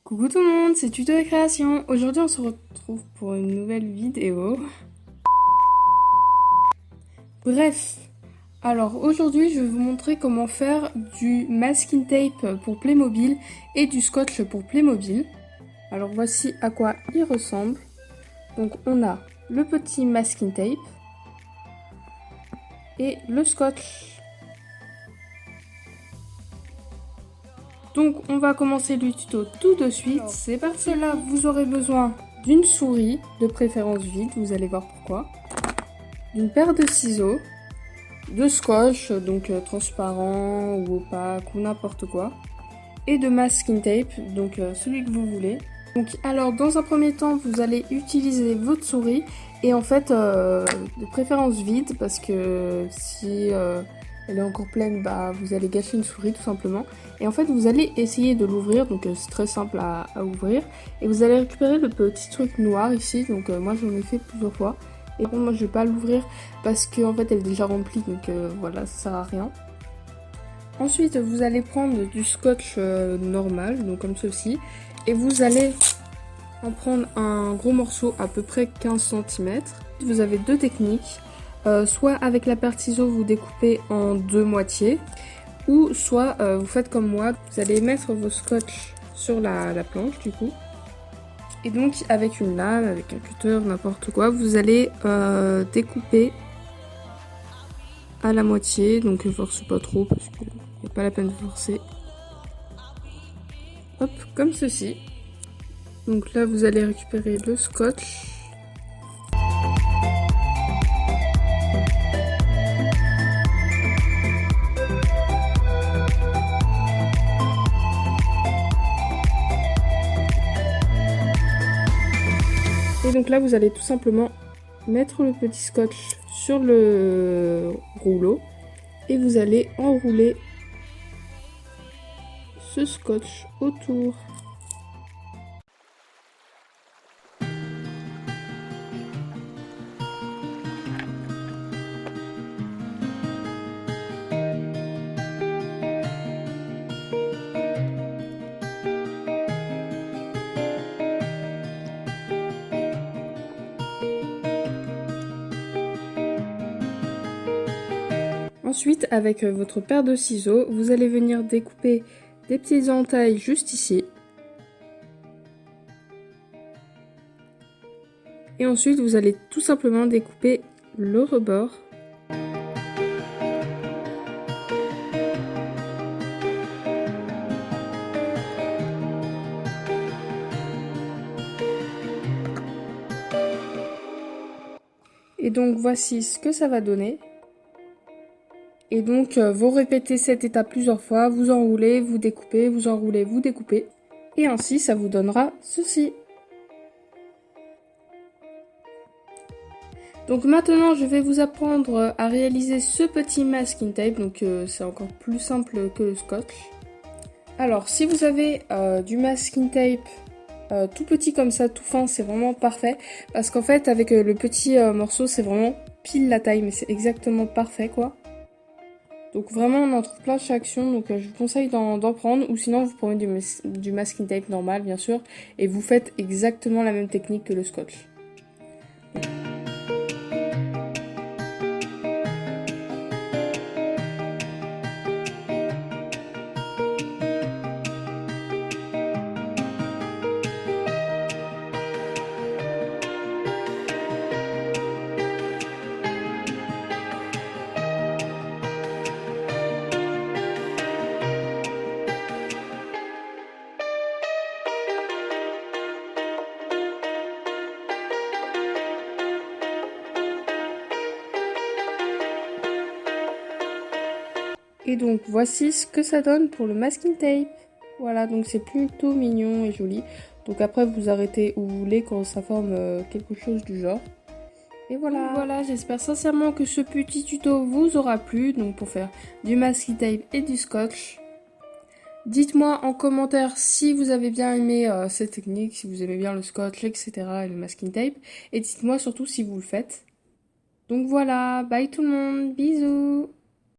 Coucou tout le monde, c'est Tuto et Création. Aujourd'hui on se retrouve pour une nouvelle vidéo. Bref, alors aujourd'hui je vais vous montrer comment faire du masking tape pour Playmobil et du scotch pour Playmobil. Alors voici à quoi il ressemble. Donc on a le petit masking tape et le scotch. Donc on va commencer le tuto tout de suite. C'est parti. Là vous aurez besoin d'une souris, de préférence vide, vous allez voir pourquoi. D'une paire de ciseaux, de scotch, donc transparent ou opaque ou n'importe quoi. Et de masking tape, donc celui que vous voulez. Donc alors dans un premier temps vous allez utiliser votre souris et en fait de préférence vide parce que si elle est encore pleine, bah vous allez gâcher une souris tout simplement. Et en fait vous allez essayer de l'ouvrir, donc c'est très simple à ouvrir. Et vous allez récupérer le petit truc noir ici, donc moi j'en ai fait plusieurs fois. Et bon moi je vais pas l'ouvrir parce qu'en fait elle est déjà remplie, donc voilà, ça sert à rien. Ensuite vous allez prendre du scotch normal, donc comme ceci. Et vous allez en prendre un gros morceau à peu près 15 cm. Vous avez deux techniques. Soit avec la paire de ciseaux vous découpez en deux moitiés, ou soit vous faites comme moi, vous allez mettre vos scotch sur la planche du coup, et donc avec une lame, avec un cutter, n'importe quoi, vous allez découper à la moitié, donc ne forcez pas trop parce qu'il n'y a pas la peine de forcer. Hop, comme ceci. Donc là vous allez récupérer le scotch. Et donc là vous allez tout simplement mettre le petit scotch sur le rouleau et vous allez enrouler ce scotch autour. Ensuite, avec votre paire de ciseaux, vous allez venir découper des petites entailles juste ici. Et ensuite, vous allez tout simplement découper le rebord. Et donc, voici ce que ça va donner. Et donc, vous répétez cette étape plusieurs fois, vous enroulez, vous découpez, vous enroulez, vous découpez. Et ainsi, ça vous donnera ceci. Donc maintenant, je vais vous apprendre à réaliser ce petit masking tape. Donc c'est encore plus simple que le scotch. Alors, si vous avez du masking tape tout petit comme ça, tout fin, c'est vraiment parfait. Parce qu'en fait, avec le petit morceau, c'est vraiment pile la taille, mais c'est exactement parfait, quoi. Donc vraiment on en trouve plein chez Action, donc je vous conseille d'en prendre, ou sinon vous prenez du masking tape normal bien sûr, et vous faites exactement la même technique que le scotch. Et donc voici ce que ça donne pour le masking tape. Voilà, donc c'est plutôt mignon et joli. Donc après vous arrêtez où vous voulez quand ça forme quelque chose du genre. Et voilà. Donc voilà, j'espère sincèrement que ce petit tuto vous aura plu. Donc pour faire du masking tape et du scotch. Dites-moi en commentaire si vous avez bien aimé cette technique, si vous aimez bien le scotch, etc. et le masking tape. Et dites-moi surtout si vous le faites. Donc voilà, bye tout le monde, bisous.